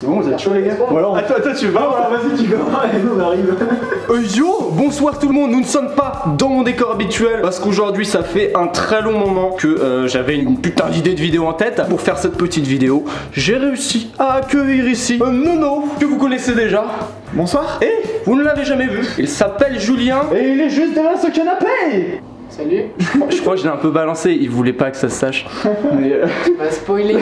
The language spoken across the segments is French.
C'est bon, vous êtes chaud les gars? Ou alors attends, tu vas? Alors vas-y, tu vas, et nous on arrive. Yo, bonsoir tout le monde, nous ne sommes pas dans mon décor habituel parce qu'aujourd'hui ça fait un très long moment que j'avais une putain d'idée de vidéo en tête. Pour faire cette petite vidéo, j'ai réussi à accueillir ici Nono, que vous connaissez déjà. Bonsoir. Et vous ne l'avez jamais vu. Il s'appelle Julien et il est juste derrière ce canapé. Salut. Je crois que je l'ai un peu balancé, il voulait pas que ça se sache. Mais Tu vas spoiler.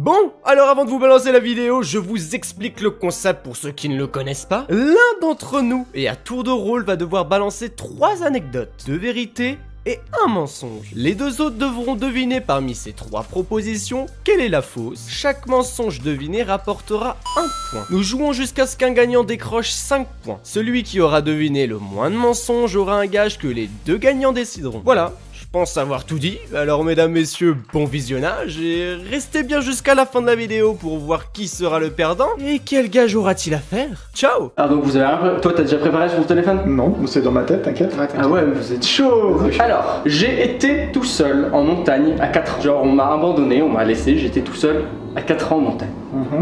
Bon, alors avant de vous balancer la vidéo, je vous explique le concept pour ceux qui ne le connaissent pas. L'un d'entre nous, et à tour de rôle, va devoir balancer 3 anecdotes, 2 vérités et un mensonge. Les 2 autres devront deviner parmi ces 3 propositions quelle est la fausse. Chaque mensonge deviné rapportera 1 point. Nous jouons jusqu'à ce qu'un gagnant décroche 5 points. Celui qui aura deviné le moins de mensonges aura un gage que les 2 gagnants décideront. Voilà. Je pense avoir tout dit, alors mesdames, messieurs, bon visionnage et restez bien jusqu'à la fin de la vidéo pour voir qui sera le perdant et quel gage aura-t-il à faire. Ciao. ah donc vous avez rien... Toi t'as déjà préparé sur ton téléphone? Non, c'est dans ma tête, t'inquiète. Ah ouais, mais vous êtes chaud. Alors, j'ai été tout seul en montagne à 4 ans. Genre on m'a abandonné, on m'a laissé, j'étais tout seul à 4 ans en montagne.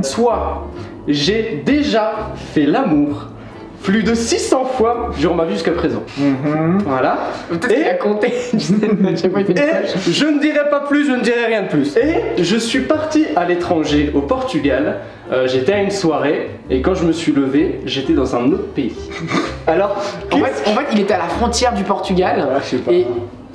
Soit j'ai déjà fait l'amour plus de 600 fois durant ma vie jusqu'à présent. Voilà. Peut-être qu'il a compté. Je sais pas, il fait une page. Et je ne dirai pas plus, je ne dirai rien de plus. Et je suis parti à l'étranger, au Portugal. J'étais à une soirée et quand je me suis levé, j'étais dans un autre pays. Alors, En fait, il était à la frontière du Portugal je sais pas. et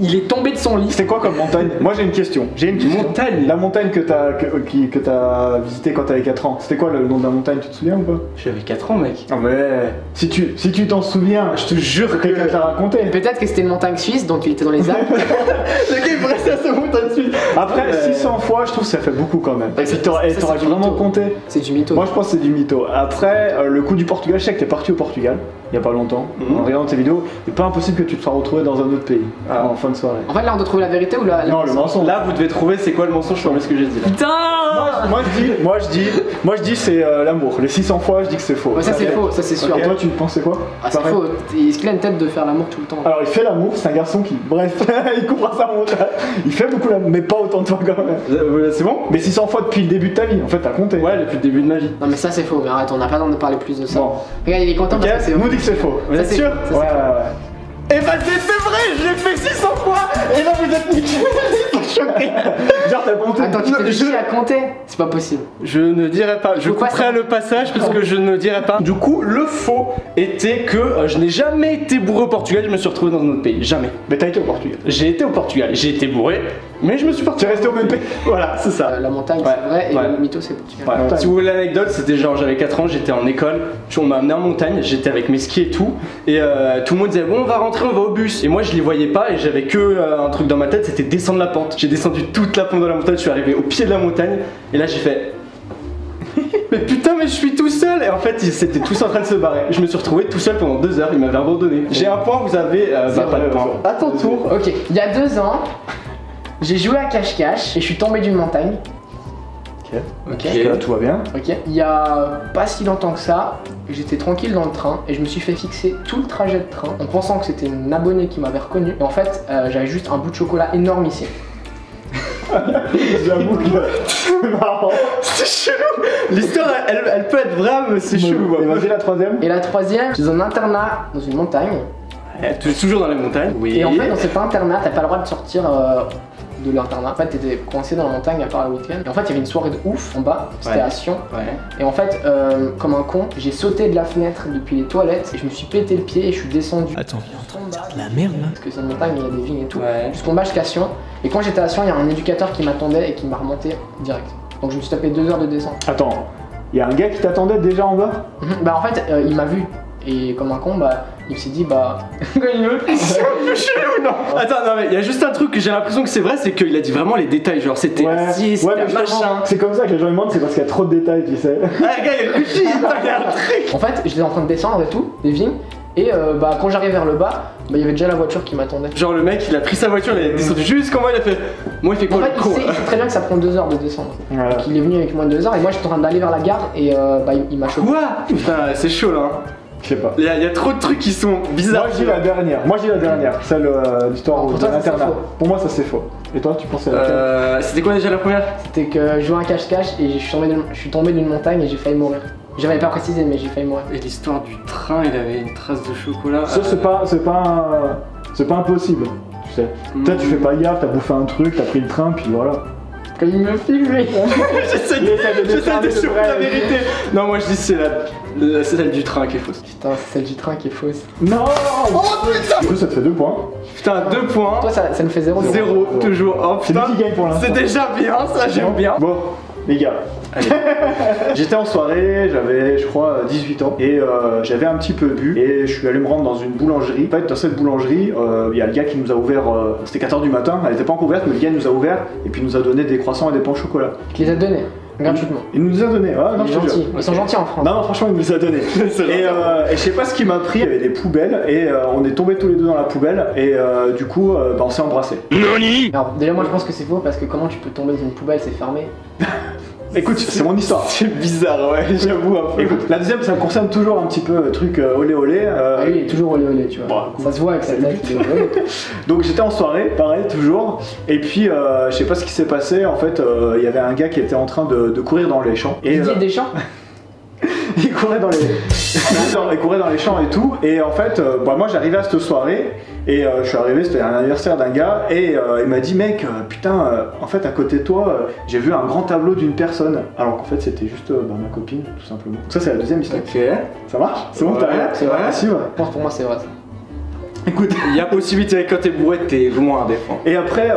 il est tombé de son lit. C'était quoi comme montagne? Moi j'ai une question. montagne. La montagne que t'as visitée quand t'avais 4 ans, c'était quoi le nom de la montagne, tu te souviens ou pas? J'avais 4 ans, mec. Ah mais si tu t'en souviens, je te jure que quelqu'un t'a raconté. Peut-être que c'était une montagne suisse, donc il était dans les Alpes. Le gars il me restait à ce montagne de suite. Après 600 fois, je trouve que ça fait beaucoup quand même. Bah, Et ça, t'aurais c'est du vraiment mytho. compté. C'est du mytho. Moi je pense que c'est du mytho. Après le coup du Portugal, je sais que t'es parti au Portugal il y a pas longtemps. En regardant tes vidéos, c'est pas impossible que tu te sois retrouvé dans un autre pays en fin de soirée. En fait, là, on doit trouver la vérité ou la. Non, le mensonge. Là vous devez trouver c'est quoi le mensonge sur ce que j'ai dit là. Putain. Moi je dis c'est l'amour. Les 600 fois, je dis que c'est faux. Ouais, ça c'est faux, ça c'est sûr. Et toi tu pensais quoi? Ah, c'est Pareil. faux. Est-ce qu'il a une tête de faire l'amour tout le temps? Alors il fait l'amour, c'est un garçon qui, bref, il comprend ça montage. Il fait beaucoup l'amour, mais pas autant de fois quand même. C'est bon? Mais 600 fois depuis le début de ta vie, en fait t'as compté. Ouais, depuis le début de ma vie. Non, mais ça c'est faux. Mais arrête, on n'a pas le temps de parler plus de ça. Bon. Regarde, il est content Ok, parce que c'est nous dit que c'est faux. Vous êtes c'est- sûr? ça, c'est Ouais, faux. ouais. Eh bah c'est vrai, je l'ai fait 600 fois et là vous êtes niqués. Choqué. Genre t'as compté. Attends, tu t'es réussi à compter? C'est pas possible. Je ne dirai pas, je Pourquoi couperai ça le passage parce que je ne dirai pas. Du coup, le faux était que je n'ai jamais été bourré au Portugal, je me suis retrouvé dans un autre pays, jamais. Mais t'as été au Portugal. J'ai été au Portugal, j'ai été bourré, mais je me suis parti. Tu es resté au même pays. Voilà, c'est ça. La montagne Ouais, c'est vrai et ouais. le mytho c'est Portugal. Ouais. Montagne. Si vous voulez l'anecdote, c'était genre j'avais 4 ans, j'étais en école, on m'a amené en montagne, j'étais avec mes skis et tout, et tout le monde disait bon on va rentrer, on va au bus, et moi je les voyais pas et j'avais que un truc dans ma tête, c'était descendre la pente. J'ai descendu toute la pente de la montagne, je suis arrivé au pied de la montagne, et là j'ai fait mais putain mais je suis tout seul. Et en fait ils étaient tous en train de se barrer. Je me suis retrouvé tout seul pendant 2 heures, ils m'avaient abandonné. J'ai un point, vous avez bah, pas de point. À ton tour. Ok, il y a 2 ans, j'ai joué à cache-cache et je suis tombé d'une montagne. Ok. Jusque là tout va bien. Ok. Il y a pas si longtemps que ça, j'étais tranquille dans le train et je me suis fait fixer tout le trajet de train en pensant que c'était une abonnée qui m'avait reconnu. Et en fait, j'avais juste un bout de chocolat énorme ici. J'avoue que c'est marrant. C'est chelou. L'histoire elle peut être vraie mais c'est chelou. Et vas-y la troisième. Et la troisième, j'étais dans un internat dans une montagne. Tu es toujours dans les montagnes. Oui. Et en fait, dans cet internat, t'as pas le droit de sortir de l'internat. En fait, t'étais coincé dans la montagne à part le week-end. Et en fait, il y avait une soirée de ouf en bas, c'était Ouais. à Sion. Ouais. Et en fait, comme un con, j'ai sauté de la fenêtre depuis les toilettes et je me suis pété le pied et je suis descendu. Attends, En bas, la merde là. parce que c'est une montagne, il y a des vignes et tout. Ouais. Jusqu'en bas jusqu'à Sion. Et quand j'étais à Sion, il y a un éducateur qui m'attendait et qui m'a remonté direct. Donc je me suis tapé 2 heures de descente. Attends, il y a un gars qui t'attendait déjà en bas. Bah en fait, il m'a vu. Et comme un con, bah il s'est dit bah. C'est un peu chelou, non? Attends, non mais il y a juste un truc que j'ai l'impression que c'est vrai, c'est qu'il a dit vraiment les détails, genre c'était assis, c'était mais un machin. justement, c'est comme ça que les gens ils mentent, c'est parce qu'il y a trop de détails, tu sais. Ah le gars il réfléchit, il y a un truc. En fait, j'étais en train de descendre et tout, des vignes. Et bah quand j'arrive vers le bas, bah il y avait déjà la voiture qui m'attendait. Genre le mec il a pris sa voiture, il est descendu jusqu'en bas, il a fait. Moi il fait En quoi fait, le con? il sait très bien que ça prend 2 heures de descendre. Voilà. Donc il est venu avec moi 2 heures et moi j'étais en train d'aller vers la gare et bah il m'a chopé. Quoi? Putain c'est chaud là. Hein. Je sais pas. Il y a trop de trucs qui sont bizarres. Moi je dis la dernière, celle l'histoire Pour de toi, ça, c'est l'internat. faux. Pour moi ça c'est faux. Et toi, tu pensais à laquelle? C'était quoi déjà la première? C'était que je jouais un cache-cache et je suis tombé d'une montagne et j'ai failli mourir. J'avais pas précisé, mais j'ai failli mourir. Et l'histoire du train, il avait une trace de chocolat. Ça, c'est pas impossible, tu sais. Peut-être tu fais pas gaffe, t'as bouffé un truc, t'as pris le train, puis voilà. Comme il me filme, lui. J'essaie de choper la vérité. Non, moi je dis c'est c'est celle du train qui est fausse. Putain, c'est celle du train qui est fausse. Non. Oh putain. Du coup, ça te fait 2 points. Putain, 2 points. Toi, ça nous fait 0. 0, toujours. Oh C'est putain. lui qui gagne pour l'instant. C'est déjà bien, ça j'aime bien. Bon, les gars. Allez. J'étais en soirée, j'avais je crois 18 ans et j'avais un petit peu bu et je suis allé me rendre dans une boulangerie. En fait, dans cette boulangerie, il y a le gars qui nous a ouvert, c'était 4h du matin, elle était pas encore ouverte, mais le gars nous a ouvert et puis nous a donné des croissants et des pains au chocolat. Tu les as donnés gratuitement. Il nous les a donnés, ouais, non, je te jure. Ils sont gentils en France. Non, franchement, il nous les a donnés. Et je sais pas ce qui m'a pris, il y avait des poubelles et on est tombés tous les deux dans la poubelle et du coup, on s'est embrassés. Alors, déjà, moi je pense que c'est faux parce que comment tu peux tomber dans une poubelle, c'est fermé. Écoute, c'est mon histoire. C'est bizarre, ouais, j'avoue un peu. Écoute, la deuxième, ça concerne toujours un petit peu truc olé olé. Ah oui, toujours olé olé, tu vois. Bon, ça se voit avec sa tête. il est olé. Donc j'étais en soirée, pareil, toujours. Et puis, je sais pas ce qui s'est passé. En fait, il y avait un gars qui était en train de courir dans les champs. Et, Didier Deschamps. il courait dans les champs et tout. Et en fait, moi j'arrivais à cette soirée et je suis arrivé, c'était un anniversaire d'un gars et il m'a dit mec, putain, en fait à côté de toi, j'ai vu un grand tableau d'une personne. Alors qu'en fait c'était juste ma copine, tout simplement. Ça c'est la deuxième histoire. Ok. Ça marche? C'est bon, Ouais, t'as rien? c'est vrai. Ah, si, ouais. Je pense pour moi, c'est vrai ça. Écoute. Il y a possibilité quand t'es bourré, t'es loin des fois. Et après,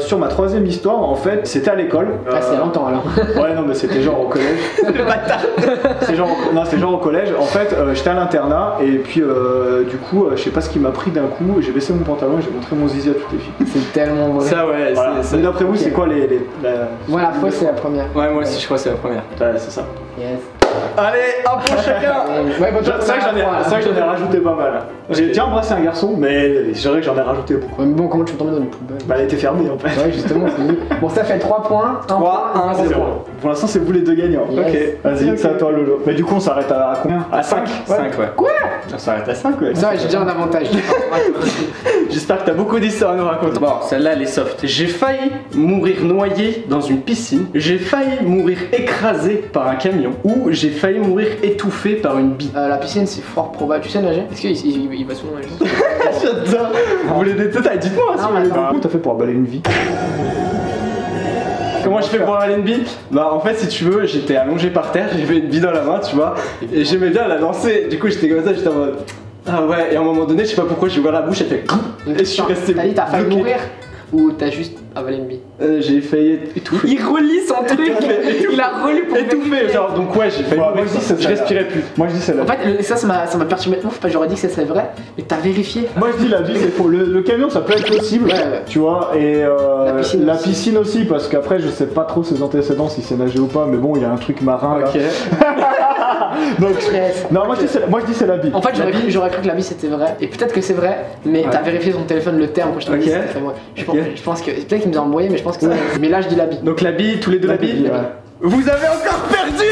sur ma troisième histoire, en fait, c'était à l'école. Ah, c'est longtemps alors. Ouais, non, mais c'était genre au collège. Le bâtard. C'est genre au collège. En fait, j'étais à l'internat et puis du coup, je sais pas ce qui m'a pris d'un coup. J'ai baissé mon pantalon et j'ai montré mon zizi à toutes les filles. C'est tellement vrai. Ça, ouais, Voilà. c'est. Mais d'après vous, c'est quoi Voilà, fausse, c'est la première. Ouais, moi aussi, je crois que c'est la première. Ouais, c'est ça. Yes. Allez, un point chacun. Ouais, bon, C'est vrai que j'en ai rajouté pas mal. J'ai déjà embrassé un garçon, mais c'est vrai que j'en ai rajouté beaucoup. Ouais, mais bon, comment tu peux tomber dans une poubelle? Bah, elle était fermée en fait. Ouais, justement, c'est nul. Bon, ça fait 3 points. 3, 1, 0. Pour l'instant, c'est vous les deux gagnants. Yes. Ok, vas-y, Ok. c'est à toi Lolo. Mais du coup, on s'arrête à combien? À 5. 5, ouais. Quoi? On s'arrête à 5, ouais. Ça, j'ai déjà un avantage. J'espère que t'as beaucoup d'histoires à nous raconter. Bon, celle-là, elle est soft. J'ai failli mourir noyé dans une piscine. J'ai failli mourir écrasé par un camion. Ou j'ai failli mourir étouffé par une bille. La piscine, c'est fort probable. Tu sais nager? Est-ce qu'il va souvent nager? J'adore. Vous voulez des détails? Dites-moi. Non, si vous mais voulez. attends. Comment t'as fait pour avaler une vie? Comment je fais pour avaler une bille? Bah en fait si tu veux j'étais allongé par terre, j'avais une bille dans la main tu vois et j'aimais bien la lancer, du coup j'étais comme ça, j'étais en mode ah ouais et à un moment donné je sais pas pourquoi j'ai ouvert la bouche, elle fait et je suis resté T'as dit t'as failli bloqué. mourir? Ou t'as juste avalé une bille? J'ai failli étouffer. Il relie son truc! Il a relu pour Étouffé vérifier. genre donc ouais j'ai failli Moi, mourir, je dis que c'est je respirais plus. Moi je dis c'est la En fait, ça m'a perturbé de ouf, parce que j'aurais dit que c'est vrai, mais t'as vérifié. Moi je dis la vie c'est faux. Le camion ça peut être possible, Ouais, ouais. tu vois, et La piscine aussi. aussi, parce qu'après je sais pas trop ses antécédents si c'est nager ou pas, mais bon il y a un truc marin là. Ok. Donc, Yes. non moi je dis c'est la vie. En fait, j'aurais cru que la vie c'était vrai, et peut-être que c'est vrai, mais Ouais. t'as vérifié son téléphone le terme quand je t'ai dit Ok. c'était vrai. Ok. Je pense que peut-être qu'il nous a envoyé, mais je pense que c'est vrai. Mais là, je dis la bille. Donc la bille, tous les deux la bille. Ouais. Vous avez encore perdu.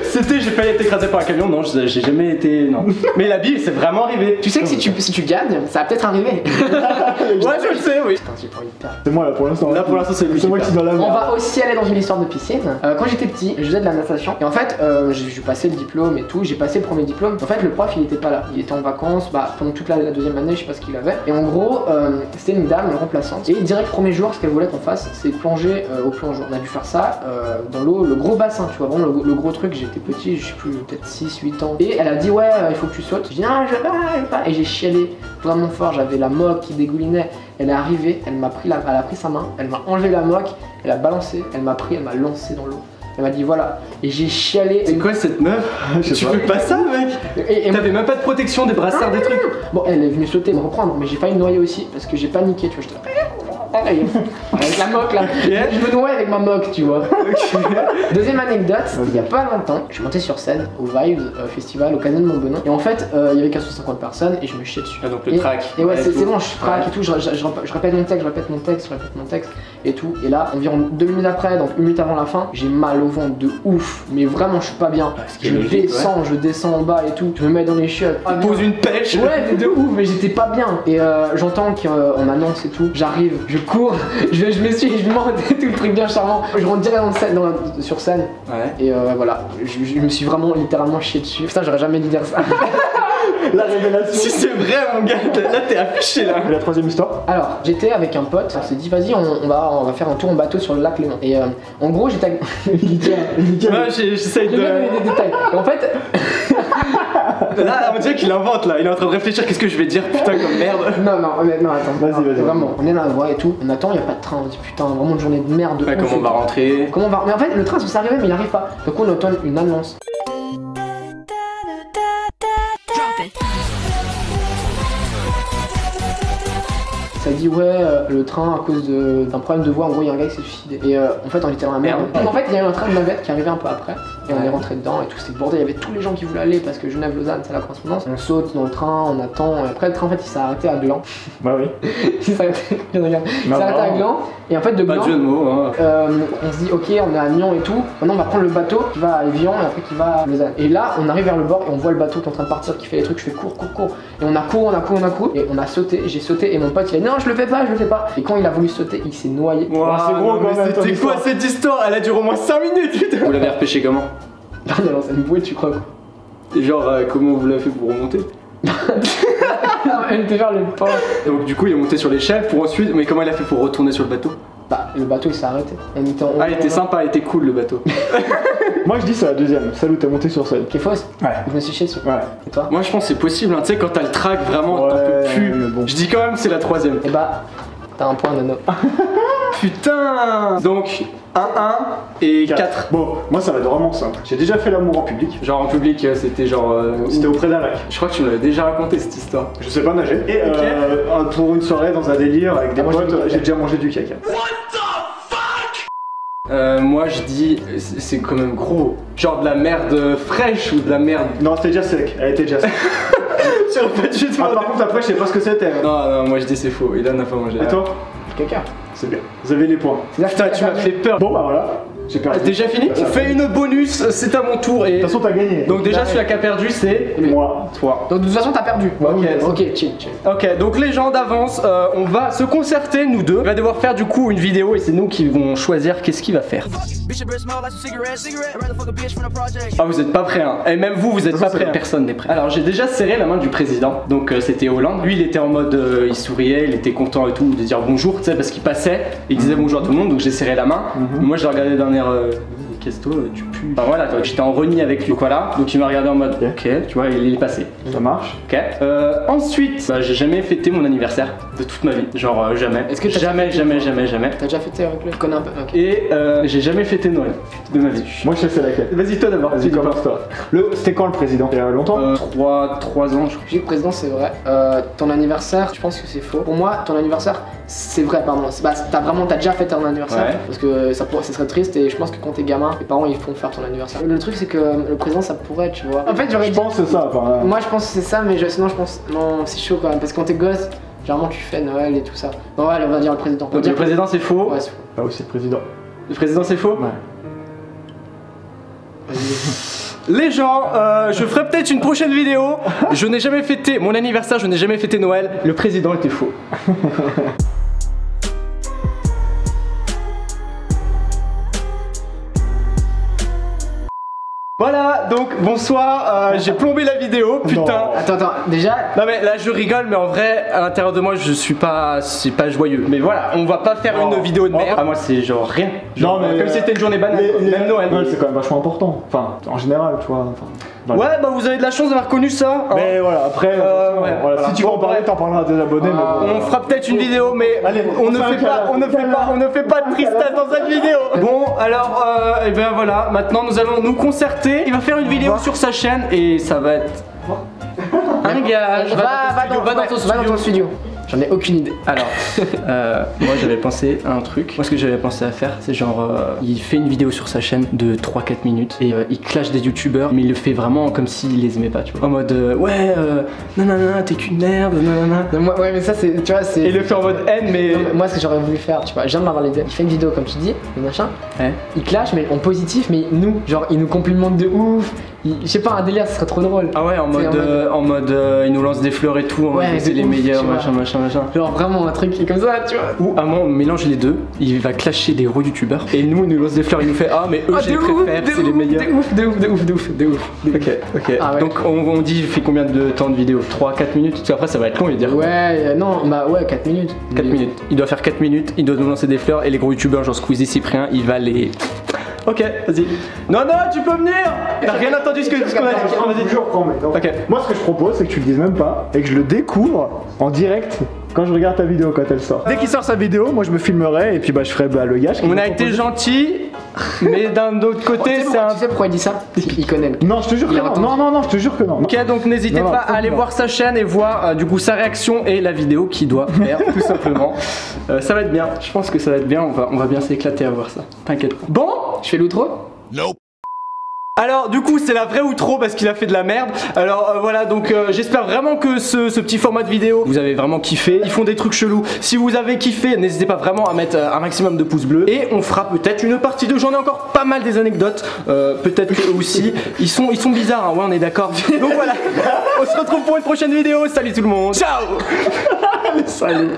C'était j'ai failli être écrasé par un camion, non j'ai jamais été. Non. Mais la bille c'est vraiment arrivé. Tu sais que si tu gagnes, ça va peut-être arriver. Ouais je le sais oui. Putain, j'ai pas envie de perdre. C'est moi là pour l'instant. Là pour l'instant c'est lui. moi qui dois la On va aussi aller dans une histoire de piscine. Quand j'étais petit, je faisais de la natation. Et en fait, j'ai passé le diplôme et tout. J'ai passé le premier diplôme. En fait, le prof, il était pas là. Il était en vacances pendant toute la deuxième année, je sais pas ce qu'il avait. Et en gros, c'était une dame, une remplaçante. Et direct, premier jour, ce qu'elle voulait qu'on fasse, c'est plonger au plongeon. On a dû faire ça dans l'eau, le gros bassin, tu vois, vraiment le gros truc. J'étais petit, je sais plus, peut-être 6, 8 ans. Et elle a dit, ouais, il faut que tu sautes. Je dis, non, je vais pas. Et j'ai chialé vraiment fort. J'avais la moque qui dégoulinait. Elle est arrivée, elle a pris sa main, elle m'a enlevé la moque, elle a balancé, elle m'a lancé dans l'eau. Elle m'a dit voilà, et j'ai chialé. C'est quoi cette meuf? Je sais Tu pas. fais pas ça mec? Et T'avais même pas de protection, des brassards, des trucs? bon, elle est venue sauter me reprendre, mais j'ai failli me noyer aussi parce que j'ai paniqué, tu vois. J'étais avec la moque là, je me noie avec ma moque, tu vois. Deuxième anecdote, il y a pas longtemps, je suis monté sur scène au Vibes Festival au Casino de Montbenon, et en fait, il y avait 450 personnes et je me chiais dessus. Ah donc le track. Et ouais, c'est tout. bon, je traque et tout, je répète mon texte, et tout. Et là, environ 2 minutes après, donc 1 minute avant la fin, j'ai mal au ventre de ouf. Mais vraiment, je suis pas bien. Je descends en bas et tout. Je me mets dans les chiottes. Tu poses une pêche. Ouais, mais de ouf, mais j'étais pas bien. Et j'entends qu'on annonce et tout. J'arrive, je cours, je m'essuie, je monte et tout le truc bien charmant. Je rentre direct sur scène. Ouais. Et voilà, je me suis vraiment littéralement chié dessus. Putain, j'aurais jamais dû dire ça. La révélation. Si c'est vrai, mon gars, là t'es affiché là. Et la troisième histoire? Alors, j'étais avec un pote, on s'est dit vas-y, on va faire un tour en bateau sur le lac Léman. Et en gros, j'étais avec... Ouais, j'essaye de... des détails. Et en fait... Là, on dirait qu'il invente là, il est en train de réfléchir, qu'est-ce que je vais dire, putain comme merde. Non, attends. Vas-y. Vraiment, on est dans la voie et tout, on attend, il n'y a pas de train, on dit putain, vraiment une journée de merde. Ouais, comment on va rentrer? Mais en fait, le train, ça arrivait, mais il arrive pas. Donc on entend une annonce. Ça dit ouais le train à cause d'un problème de voie, en gros il y a un gars qui s'est suicidé. Et en fait on était dans la merde. En fait il y a eu un train de navette qui arrivait un peu après. Et on est rentré dedans et tout, c'était le bordel, il y avait tous les gens qui voulaient aller parce que Genève-Lausanne c'est la correspondance. On saute dans le train, on attend, et après le train en fait il s'est arrêté à Gland. Bah oui. Il s'est arrêté à Gland, et en fait de Gland, pas de jeu de mots, hein. On se dit ok on est à Nyon et tout, maintenant on va prendre le bateau qui va à Évian et après qui va à Lausanne. Et là on arrive vers le bord et on voit le bateau qui est en train de partir, qui fait les trucs, je fais cours. Et on a couru, et on a sauté, j'ai sauté et mon pote il a dit non je le fais pas. Et quand il a voulu sauter, il s'est noyé. Wow, c'est gros quand même. C'était quoi cette histoire? Elle a duré au moins 5 minutes, putain. Vous l'avez repêché comment? On a lancé une bouée, tu crois quoi? Et genre, comment vous l'avez fait pour remonter? Elle était vers le port. Donc du coup il est monté sur l'échelle pour ensuite... Mais comment il a fait pour retourner sur le bateau? Bah le bateau il s'est arrêté. On était en haut. Ah il était sympa, il était cool le bateau. Moi je dis c'est la deuxième, celle où t'es monté sur scène. Qui est fausse? Ouais. Je me suis chié dessus. Ouais. Et toi? Moi je pense que c'est possible, hein. Tu sais quand t'as le track vraiment, Ouais, t'en peux plus. bon. Je dis quand même c'est la troisième. Et bah t'as un point Nano. Putain. Donc 1-1 et 4. Bon, moi ça va être vraiment simple. J'ai déjà fait l'amour en public. Genre en public c'était genre... C'était auprès d'un lac. Je crois que tu me l'avais déjà raconté cette histoire. Je sais pas nager. Et pour une soirée dans un délire avec des potes, j'ai déjà mangé du caca. Moi je dis c'est quand même gros. Genre de la merde fraîche ou de la merde... Non c'était déjà sec, elle était déjà sec. J'aurais pas dû demander. Par contre après je sais pas ce que c'était. Non, moi je dis c'est faux, il en a pas mangé. Et toi? Caca. C'est bien, vous avez les points. Putain tu m'as fait peur. Bon bah voilà, j'ai perdu. Déjà fini? On fait une bonus, c'est à mon tour et... De toute façon t'as gagné. Donc déjà celui qui a perdu c'est... Moi. Toi. Donc de toute façon t'as perdu. Ok, chill. Ok, donc les gens d'avance, on va se concerter nous deux. On va devoir faire du coup une vidéo et c'est nous qui vont choisir qu'est-ce qu'il va faire. Ah vous êtes pas prêts hein. Et même vous êtes pas prêts, personne n'est prêt. Alors j'ai déjà serré la main du président, donc c'était Hollande. Lui il était en mode, il souriait, il était content et tout de dire bonjour, tu sais parce qu'il passait, il disait bonjour à tout le monde, donc j'ai serré la main. Moi je le regardais d'un air, qu'est-ce que tu pues. Enfin voilà, j'étais en renie avec lui, voilà. Donc il m'a regardé en mode, ok, tu vois, il est passé. Ça marche. Ok. Ensuite, bah, j'ai jamais fêté mon anniversaire de toute ma vie, genre jamais. Est-ce que jamais. T'as déjà fêté avec lui? Je connais un peu. Okay. Et j'ai jamais fêté Noël de ma vie. Moi je sais laquelle. Vas-y toi d'abord. Vas-y commence-toi. C'était quand le président? Il y a longtemps? 3 ans je crois. J'ai dit que président c'est vrai. Ton anniversaire, je pense que c'est faux. Pour moi, ton anniversaire, c'est vrai, pardon. Bah, t'as déjà fêté ton anniversaire. Ouais. Parce que ça serait triste et je pense que quand t'es gamin, les parents ils font faire ton anniversaire. Le truc c'est que le président ça pourrait, tu vois. En fait j'aurais Je dit. pense que c'est ça. Enfin, Moi je pense que c'est ça, mais sinon je pense. Non, c'est chaud quand même. Parce que quand t'es gosse, généralement tu fais Noël et tout ça. Bon, ouais, on va dire le président. Donc le président c'est faux. Ouais, c'est faux. Bah oui c'est le président. Le président c'est faux. Ouais. Les gens, je ferai peut-être une prochaine vidéo. Je n'ai jamais fêté mon anniversaire, je n'ai jamais fêté Noël. Le président était faux. Voilà, donc bonsoir, j'ai plombé la vidéo, putain. Non. Attends, déjà. Non mais là je rigole, mais en vrai, à l'intérieur de moi, c'est pas joyeux. Mais voilà, on va pas faire une vidéo de merde. Ah moi c'est genre rien. Genre, Non mais comme si c'était une journée banale, même Noël. Noël c'est quand même vachement important. Enfin, en général, tu vois. Ouais, bah vous avez de la chance d'avoir connu ça. Hein. Mais voilà, après, voilà, si tu veux en parler, t'en parleras à tes abonnés. Mais on fera peut-être une vidéo, mais allez, on ne fait pas de tristesse dans cette vidéo. Bon, alors, et ben voilà, maintenant nous allons nous concerter. Il va faire une vidéo sur sa chaîne et ça va être un gars. Va dans ton studio. J'en ai aucune idée. Alors, moi j'avais pensé à un truc. Moi ce que j'avais pensé à faire, c'est genre, il fait une vidéo sur sa chaîne de 3-4 minutes et il clash des youtubeurs, mais il le fait vraiment comme s'il les aimait pas, tu vois. En mode, ouais, nanana, t'es qu'une merde, nanana. Ouais, mais ça, c'est, tu vois, c'est. Et il le fait en mode haine, mais. Non, mais moi, ce que j'aurais voulu faire, tu vois, je viens de m'avoir l'idée. Il fait une vidéo, comme tu dis, le machin. Ouais. Il clash, mais en positif, mais nous, genre, il nous complimente de ouf. Je sais pas, un délire, ce serait trop drôle. Ah ouais, en mode, il nous lance des fleurs et tout, en Ouais, mode c'est les ouf, meilleurs, tu vois. machin. Genre, vraiment un truc comme ça, tu vois. Ou à moi on mélange les deux, il va clasher des gros youtubeurs et nous il nous lance des fleurs, il nous fait ah mais eux je les préfère, c'est les meilleurs. De ouf. Ok. Ah ouais. Donc on dit il fait combien de temps de vidéo? 3-4 minutes? Parce qu'après ça va être long, il va dire. Ouais, non, bah ouais, 4 minutes. 4 minutes. Il doit faire 4 minutes, il doit nous lancer des fleurs et les gros youtubeurs genre Squeezie, Cyprien, il va les. Ok, vas-y. Non, tu peux venir. T'as rien entendu ce qu'on a dit. Je reprends, mec. Ok. Moi, ce que je propose, c'est que tu le dises même pas et que je le découvre en direct quand je regarde ta vidéo quand elle sort. Dès qu'il sort sa vidéo, moi je me filmerai et puis bah je ferai le gage. On a été gentil, mais d'un autre côté, c'est un. Tu sais pourquoi il dit ça? Il connaît. Non, je te jure que non. Non, je te jure que non. Ok, donc n'hésitez Non, pas à aller voir sa chaîne et voir du coup sa réaction et la vidéo qu'il doit faire, tout simplement. Ça va être bien, je pense que ça va être bien, on va bien s'éclater à voir ça. T'inquiète pas. Bon, Je fais l'outro? alors du coup c'est la vraie outro parce qu'il a fait de la merde. Alors voilà, donc j'espère vraiment que ce petit format de vidéo vous avez vraiment kiffé. Ils font des trucs chelous. Si vous avez kiffé, n'hésitez pas vraiment à mettre un maximum de pouces bleus. Et on fera peut-être une partie 2. J'en ai encore pas mal des anecdotes. Peut-être que eux aussi. Ils sont bizarres, hein. Ouais on est d'accord. Donc voilà, on se retrouve pour une prochaine vidéo. Salut tout le monde. Ciao. Salut.